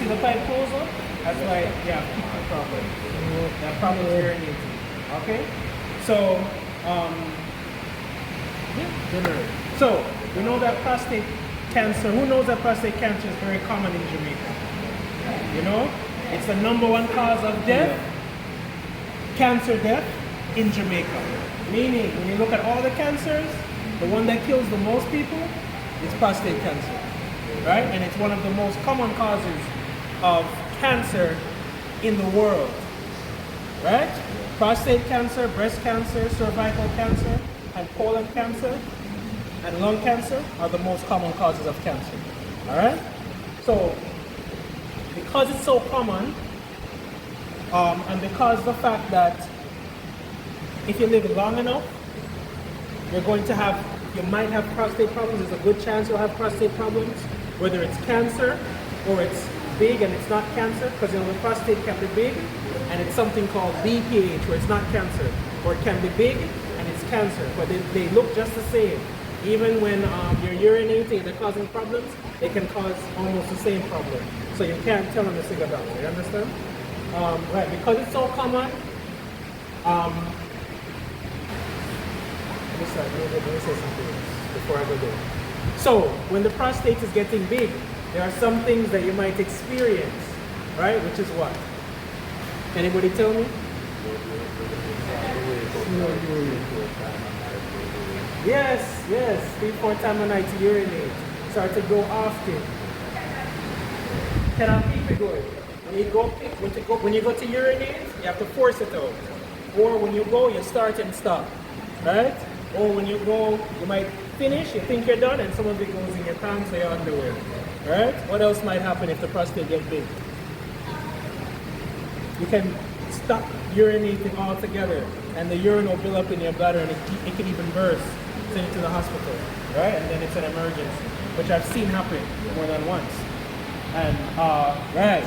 see the pipe closer? That's why you have kidney problems. You have problems urinating. Okay? So, so we know that prostate cancer, who knows that prostate cancer is very common in Jamaica? You know? It's the #1 cause of death, cancer death in Jamaica. Meaning, when you look at all the cancers, the one that kills the most people is prostate cancer. Right? And it's one of the most common causes of cancer in the world. Right? Prostate cancer, breast cancer, cervical cancer, and colon cancer, and lung cancer are the most common causes of cancer. All right? So, because it's so common, and because the fact that if you live long enough, you might have prostate problems. There's a good chance you'll have prostate problems, whether it's cancer or it's big and it's not cancer, because the prostate can be big and it's something called BPH, where it's not cancer, or it can be big and it's cancer, but they look just the same. Even when you're urinating and they're causing problems, they can cause almost the same problem. So you can't tell them to see a doctor, you understand? Right, because it's so common, let me say something before I go there. So, when the prostate is getting big, there are some things that you might experience, right? Which is what? Anybody tell me? Yes, 3-4 times a night to urinate. Start to go often. Can I keep it going? When you go to urinate, you have to force it out. Or when you go, you start and stop, right? Or when you go, you might finish, you think you're done, and some of it goes in your pants or your underwear, right? What else might happen if the prostate gets big? You can stop urinating altogether, and the urine will build up in your bladder, and it can even burst, send you to the hospital, right? And then it's an emergency, which I've seen happen more than once. And right,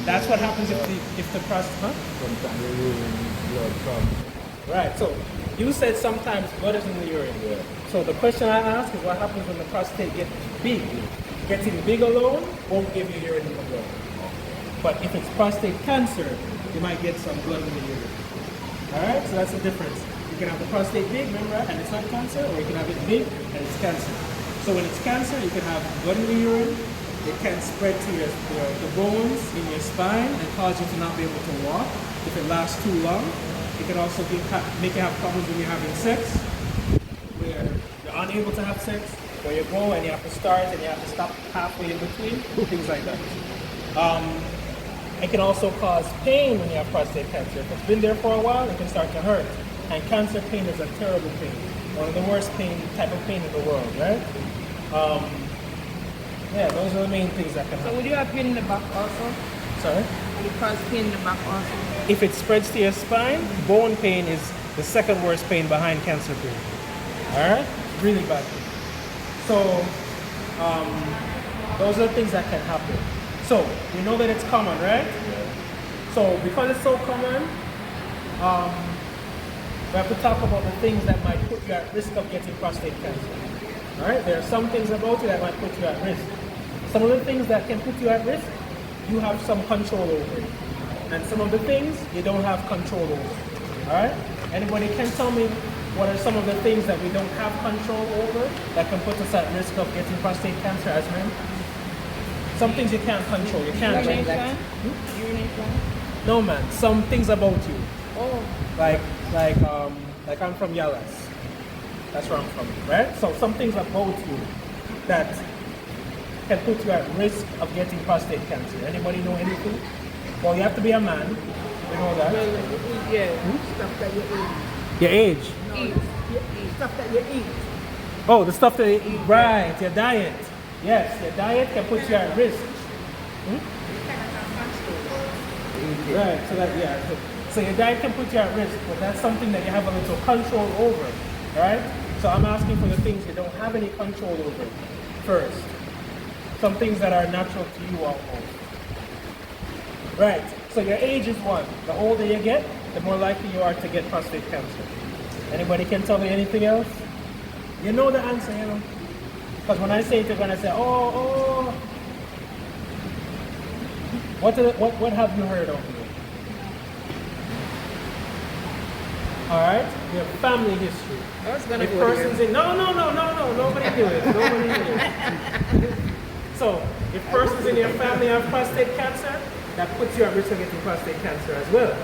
that's what happens if the prostate. Huh? Sometimes the urine blood comes. Right. So you said sometimes blood is in the urine. Yeah. So the question I ask is, what happens when the prostate gets big? Getting big alone won't give you urine in the blood. But if it's prostate cancer, you might get some blood in the urine. Alright, so that's the difference. You can have the prostate big, remember, and it's not cancer, or you can have it big and it's cancer. So when it's cancer, you can have blood in the urine. It can spread to the bones in your spine and cause you to not be able to walk if it lasts too long. It can also make you have problems when you're having sex, where you're unable to have sex, where you go and you have to start and you have to stop halfway in between, things like that. It can also cause pain when you have prostate cancer. If it's been there for a while, it can start to hurt. And cancer pain is a terrible pain. One of the worst type of pain in the world, right? Yeah, those are the main things that can happen. So would you have pain in the back also? Sorry? Would it cause pain in the back also? If it spreads to your spine, bone pain is the second worst pain behind cancer pain. Alright? Really bad pain. So, those are the things that can happen. So, we know that it's common, right? Yeah. So, because it's so common, we have to talk about the things that might put you at risk of getting prostate cancer. Alright? There are some things about you that might put you at risk. Some of the things that can put you at risk, you have some control over it. And some of the things you don't have control over. Alright? Anybody can tell me what are some of the things that we don't have control over that can put us at risk of getting prostate cancer as men? Some things you can't control. You can't change that. Urination? No man. Some things about you. Oh. Like I'm from Yalas. That's where I'm from, right? So some things about you that can put you at risk of getting prostate cancer. Anybody know anything? Well, you have to be a man. We know that. Well, yeah. Stuff that you eat. Your age. Stuff that you eat. Oh, the stuff that you eat. Right, your diet. Yes, your diet can put you at risk. Right, so your diet can put you at risk, but that's something that you have a little control over, right? So I'm asking for the things you don't have any control over first. Some things that are natural to you almost. Right, so your age is one. The older you get, the more likely you are to get prostate cancer. Anybody can tell me anything else? You know the answer, you know? Because when I say it, you're going to say, oh. What have you heard of me? All right, your family history. I was gonna If go persons there. in nobody do it. Nobody do it. So if persons in your family have prostate cancer, that puts you at risk of getting prostate cancer as well.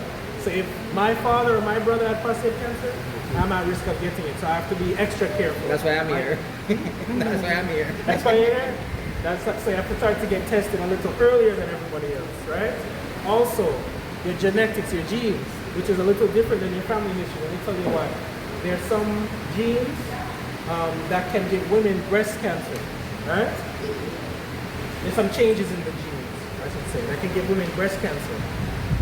So if my father or my brother had prostate cancer, I'm at risk of getting it. So I have to be extra careful. That's why I'm here. That's why I'm here. That's why you're here. So you have to start to get tested a little earlier than everybody else, right? Also, your genetics, your genes, which is a little different than your family history. Let me tell you why. There are some genes that can give women breast cancer, right? There's some changes in the genes, I should say, that can give women breast cancer.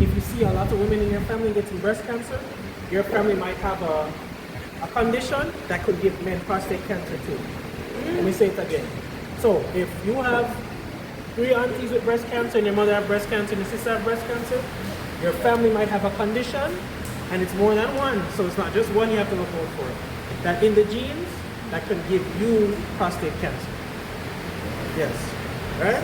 If you see a lot of women in your family getting breast cancer, your family might have a condition that could give men prostate cancer too. Let me say it again. So if you have 3 aunties with breast cancer and your mother have breast cancer and your sister have breast cancer, your family might have a condition and it's more than one. So it's not just one you have to look out for. That in the genes that can give you prostate cancer. Yes. Right?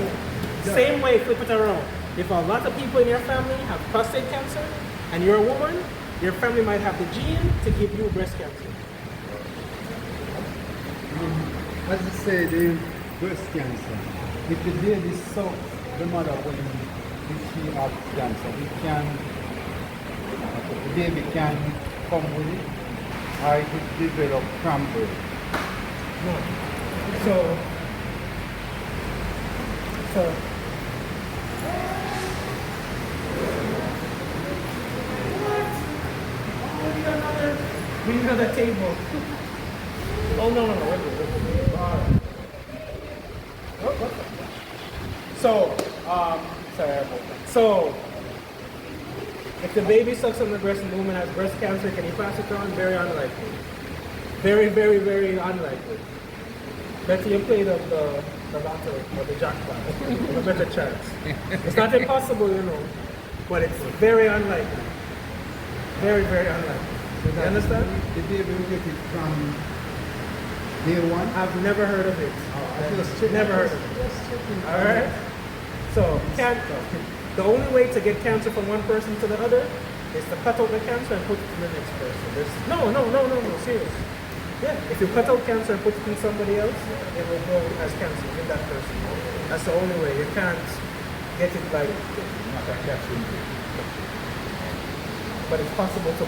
Same way, flip it around. If a lot of people in your family have prostate cancer and you're a woman, your family might have the gene to give you breast cancer. As you say, the breast cancer, if the baby sucks the mother when she has cancer, the baby can come with it, or it will develop cancer. No. So we need another table. Oh no, we're good. All right. So, sorry about that. So, if the baby sucks on the breast and the woman has breast cancer, can you pass it on? Very unlikely. Very, very, very unlikely. Better you play the lotto or the jackpot. A better chance. It's not impossible, you know, but it's very unlikely. Very, very unlikely. You understand? The baby will get it from day one. I've never heard of it. Never heard of it. All right. So the only way to get cancer from one person to the other is to cut out the cancer and put it in the next person. No, serious. Yeah, if you cut out cancer and put it in somebody else, it will grow as cancer in that person. That's the only way. You can't get it like but it's possible to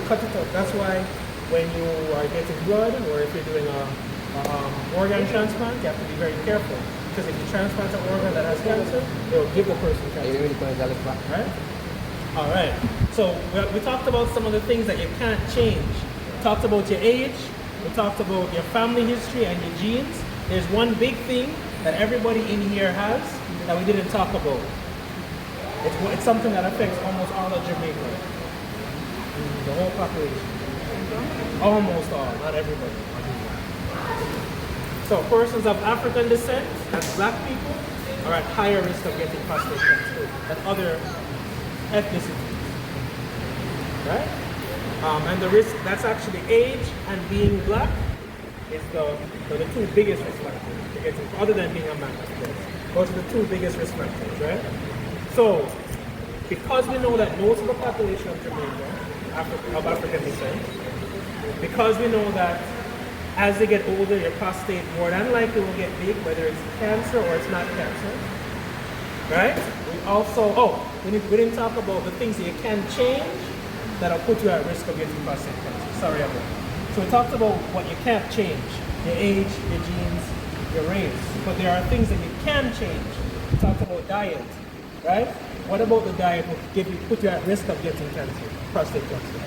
cut it out. That's why when you are getting blood or if you're doing a organ transplant, you have to be very careful. Because if you transplant an organ that has cancer, it will give the person cancer. Right? All right. So we talked about some of the things that you can't change. We talked about your age. We talked about your family history and your genes. There's one big thing that everybody in here has that we didn't talk about. It's something that affects almost all of Jamaica. The whole population. Almost all, not everybody. So persons of African descent, that's black people, are at higher risk of getting prostate cancer than other ethnicities. Right? And the risk, that's actually age and being black, is the 2 biggest risk factors to getting, other than being a man, of course. Those are the 2 biggest risk factors, right? So, because we know that most of the population of Jamaica of African descent, because we know that as they get older, your prostate more than likely will get big, whether it's cancer or it's not cancer, right? We also, we didn't talk about the things that you can change that'll put you at risk of getting prostate cancer. Sorry about that. So we talked about what you can't change, your age, your genes, your race, but there are things that you can change. We talked about diet, right? What about the diet will put you at risk of getting cancer, prostate cancer?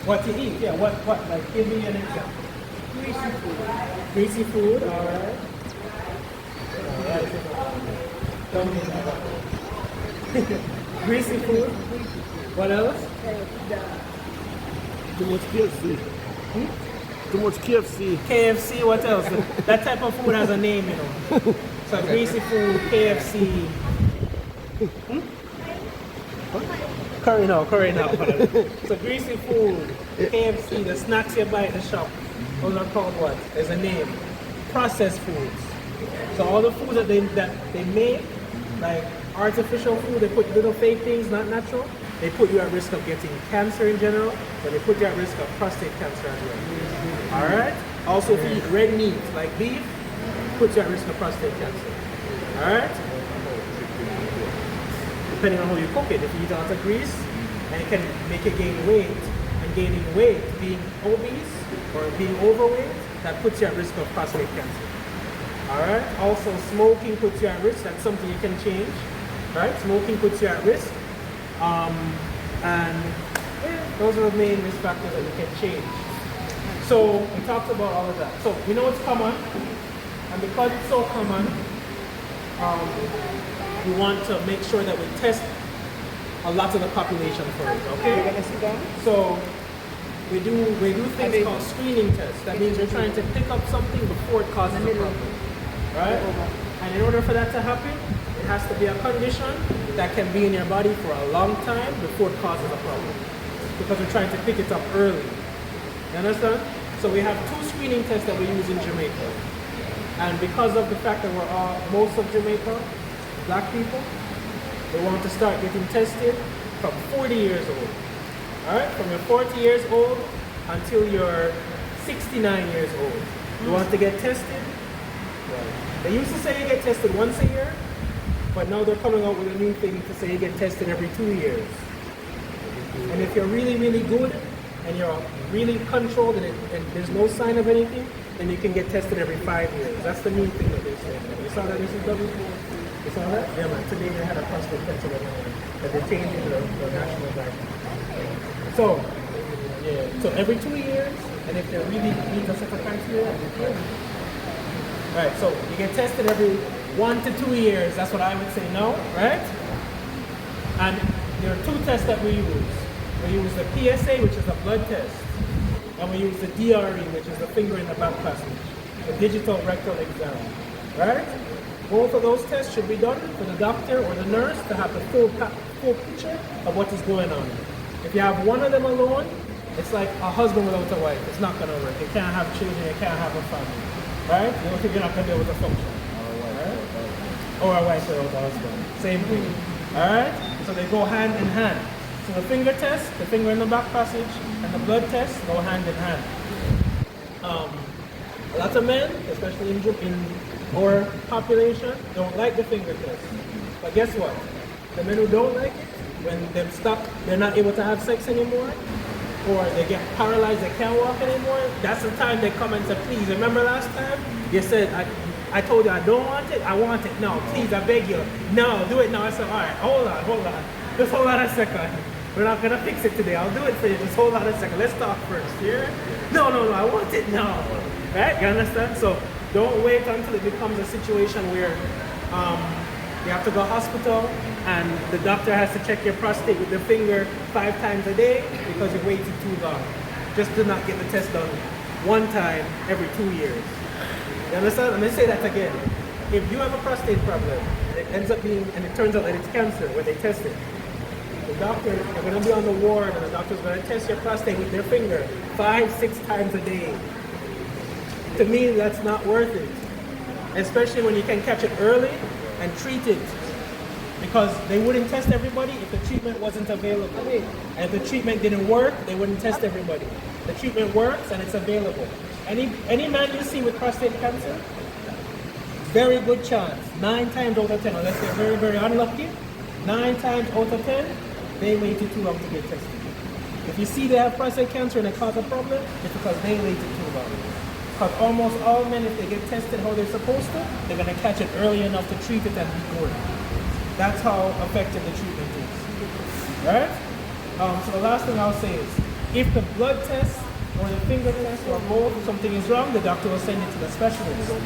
What you eat, yeah, what, like, give me an example. Greasy food. Greasy food, all right. Don't get that. Greasy food. What else? Too much KFC. Too much KFC. KFC, what else? That type of food has a name, you know. So greasy food, KFC. Curry now. So greasy food, KFC, the snacks you buy at the shop. Those are called what? There's a name. Processed foods. So all the food that they make, like artificial food, they put little fake things, not natural. They put you at risk of getting cancer in general, but they put you at risk of prostate cancer as well. All right. Also, if you eat red meat like beef, puts you at risk of prostate cancer. All right. Depending on how you cook it, if you eat a lot of grease, and it can make you gain weight, and gaining weight, being obese or being overweight, that puts you at risk of prostate cancer. All right. Also, smoking puts you at risk. That's something you can change. Right. Smoking puts you at risk. And yeah, those are the main risk factors that you can change. So we talked about all of that. So we know it's common, and because it's so common, we want to make sure that we test a lot of the population for it. Okay. You're gonna sit down? So we do things called screening tests. That means we're trying to pick up something before it causes a problem. Right? And in order for that to happen, it has to be a condition that can be in your body for a long time before it causes a problem. Because we're trying to pick it up early. You understand? So we have 2 screening tests that we use in Jamaica. And because of the fact that most of Jamaica, black people, they want to start getting tested from 40 years old. Alright? From you're 40 years old until you're 69 years old. You want to get tested? Right. They used to say you get tested once a year, but now they're coming out with a new thing to say you get tested every 2 years. And if you're really, really good and you're really controlled and there's no sign of anything, then you can get tested every 5 years. That's the new thing that they're saying. You saw that, Mrs. W? You saw that? Yeah, man. Today they had a prostate test that they changed into the national guideline. So, yeah. So every 2 years, and if they really meet a certain criteria, right, so you get tested every 1 to 2 years. That's what I would say no, right? And there are 2 tests that we use. We use the PSA, which is a blood test, and we use the DRE, which is the finger in the back passage, the digital rectal exam, right? Both of those tests should be done for the doctor or the nurse to have the full picture of what is going on. If you have one of them alone, it's like a husband without a wife. It's not going to work. You can't have children. You can't have a family. Right? You're not going to be able to function. Right? Or a wife without a husband. Same thing. Alright? So they go hand in hand. So the finger test, the finger in the back passage, and the blood test go hand in hand. A lot of men, especially in our population, don't like the finger test. But guess what? The men who don't like it, when they're stuck, they're not able to have sex anymore, or they get paralyzed, they can't walk anymore, that's the time they come and say, please, remember last time? You said, I told you I don't want it, I want it. No, please, I beg you. No, do it now. I said, all right, hold on. Just hold on a second. We're not going to fix it today. I'll do it for you. Just hold on a second. Let's talk first. Yeah? No, I want it now. Right? You understand? So don't wait until it becomes a situation where you have to go to hospital and the doctor has to check your prostate with the finger 5 times a day because you waited too long. Just do not get the test done 1 time every 2 years. You understand? Let me say that again. If you have a prostate problem and it ends up being, and it turns out that it's cancer when they test it, the doctor, you're going to be on the ward and the doctor's going to test your prostate with their finger 5-6 times a day. To me, that's not worth it. Especially when you can catch it early and treat it. Because they wouldn't test everybody if the treatment wasn't available. And if the treatment didn't work, they wouldn't test everybody. The treatment works and it's available. Any man you see with prostate cancer, very good chance, 9 times out of 10, unless they're very, very unlucky, 9 times out of 10, they waited too long to get tested. If you see they have prostate cancer and it caused a problem, it's because they waited too long. Because almost all men, if they get tested how they're supposed to, they're going to catch it early enough to treat it and be cured. That's how effective the treatment is. Right? So the last thing I'll say is, if the blood test or the finger test or both, something is wrong, the doctor will send it to the specialist. The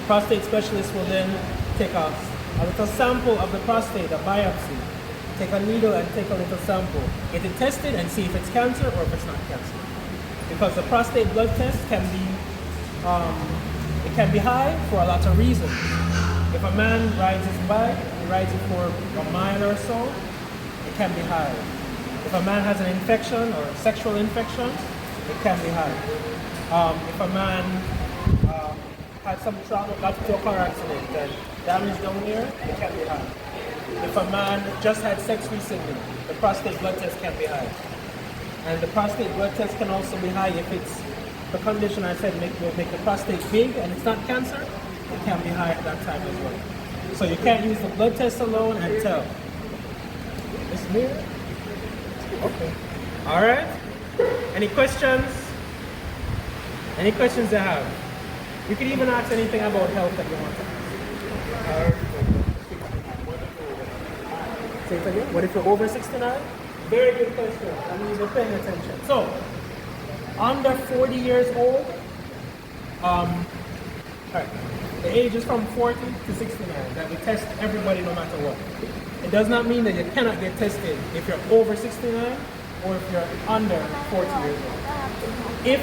prostate specialist will then take a little sample of the prostate, a biopsy. Take a needle and take a little sample. Get it tested and see if it's cancer or if it's not cancer. Because the prostate blood test can be high for a lot of reasons. If a man rides his bike, he rides it for a mile or so, it can be high. If a man has an infection or a sexual infection, it can be high. If a man had some trauma, got into a car accident, and damage down here, it can be high. If a man just had sex recently, the prostate blood test can be high. And the prostate blood test can also be high if it's the condition I said will make the prostate big and it's not cancer, it can be high at that time as well. So you can't use the blood test alone and tell. It's me? Okay. All right. Any questions? Any questions you have? You can even ask anything about health that you want to ask. Say it again. What if you're over 69? Very good question. I mean, you're paying attention. So, under 40 years old, right, the age is from 40 to 69 that we test everybody no matter what. It does not mean that you cannot get tested if you're over 69 or if you're under 40 years old. If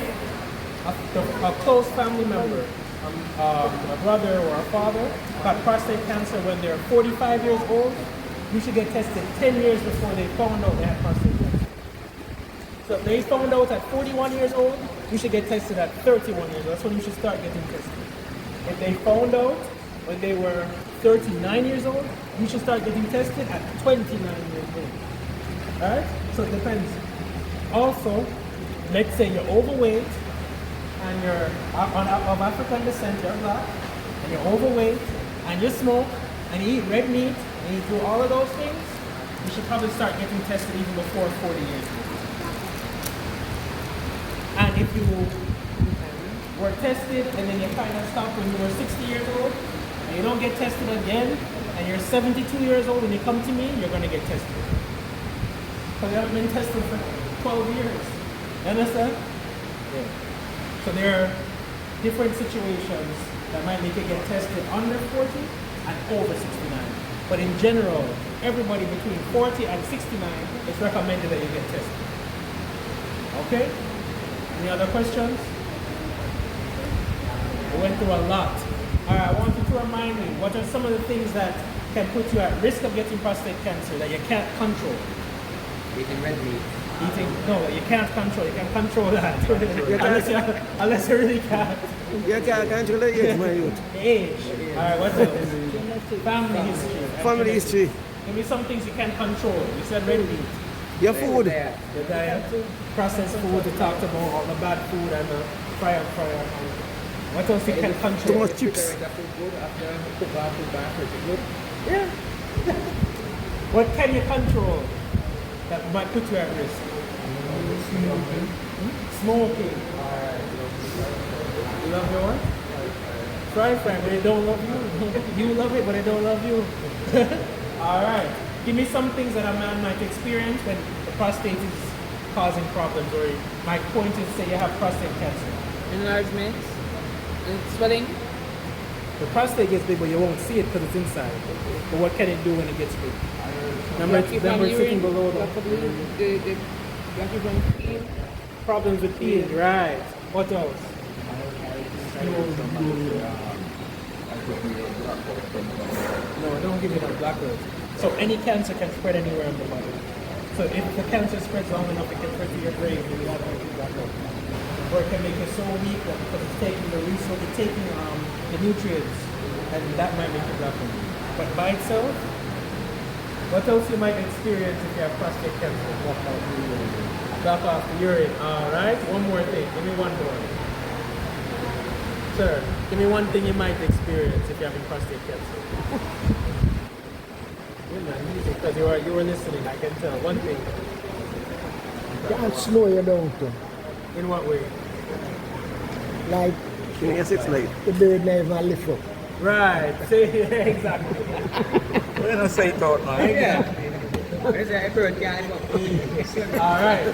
a close family member, a brother or a father, got prostate cancer when they're 45 years old, you should get tested 10 years before they found out they had prostate cancer. So if they found out at 41 years old, you should get tested at 31 years old. That's when you should start getting tested. If they found out when they were 39 years old, you should start getting tested at 29 years old. Alright? So it depends. Also, let's say you're overweight and you're of African descent, you're black, and you're overweight, and you smoke, and you eat red meat, and you do all of those things, you should probably start getting tested even before 40 years old. And if you were tested and then you kind of stopped when you were 60 years old, and you don't get tested again, and you're 72 years old, when you come to me, you're going to get tested. Because you haven't been tested for 12 years. You understand? Yeah. So there are different situations that might make you get tested under 40 and over 69. But in general, everybody between 40 and 69, it's recommended that you get tested. Okay? Any other questions? We went through a lot. Alright, I want you to remind me, what are some of the things that can put you at risk of getting prostate cancer that you can't control? Eating red meat. No, you can't control. You can control that. unless you really can't. You can't control it, my youth. Age. Alright, what else? Family history. Family history. Give me some things you can control. You said red meat. Your food. The diet. Processed food. We talked about all the bad food and the fryer. What else you can control? Too much chips. Yeah. What can you control that might put you at risk? Smoking. You love your wife? Fry, but they don't love you. You love it, but they don't love you. Alright. Give me some things that a man might experience when the prostate is causing problems, or my point is say you have prostate cancer. Enlargement. Swelling. The prostate gets big, but you won't see it because it's inside. But what can it do when it gets big? Remember it's sitting below the... Block you from peeing. Problems with peeing, right. What else? No, don't give me that blackroot. So any cancer can spread anywhere in the body. So if the cancer spreads long enough, it can spread to your brain, and you have to blackroot. Or it can make you so weak that because it's taking the resource, it's taking the nutrients, and that might make you blackroot. But by itself, what else you might experience if you have prostate cancer? Block off the urine. Alright, one more thing. Give me one more. Sir, give me one thing you might experience if you're having prostate cancer. Because you were listening, I can tell. One thing. Can't slow you down too. In what way? Like In your 6 life. the bird never lift up. Right. See, exactly. We're not saying it out now. Exactly. There's a bird guy. Alright. The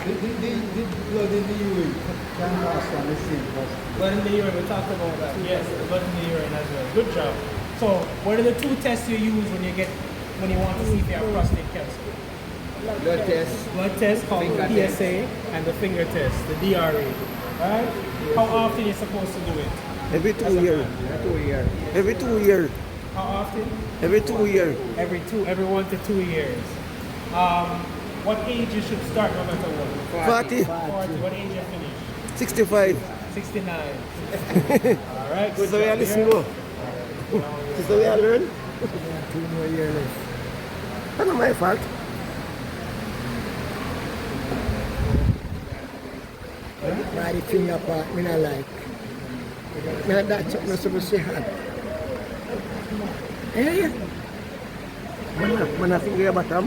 blood in the urine can pass from the same person. Blood in the urine, we talked about that. Yes, the blood in the urine as well. Good job. So, what are the two tests you use when you want to see if you have prostate cancer? Blood test. Blood test called Finger the test. PSA and the finger test, the DRE. Right? How often are you supposed to do it? Every 2 years. 2 years. Every 2 years. How often? Every 2 years. Every 1 to 2 years. What age you should start no matter what? 40. 40. What age you finish? 65. 69. All right. Good So we are job listen here. go. So we are learn. 2 more years left. That's not my fault. Why the finger part, me not like. Now that's not supposed to happen. Eh? Mana finger bottom.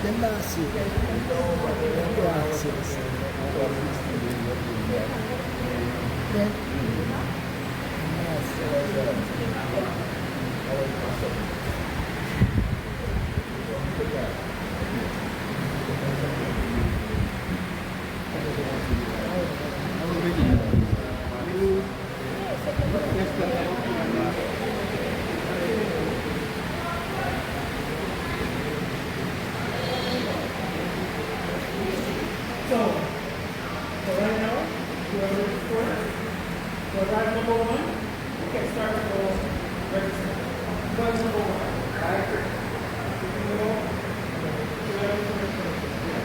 The last year. The last year. So right now, whoever is first, for drive number one, you can start to go register. Drive number one, right? You know, whoever is first, yeah.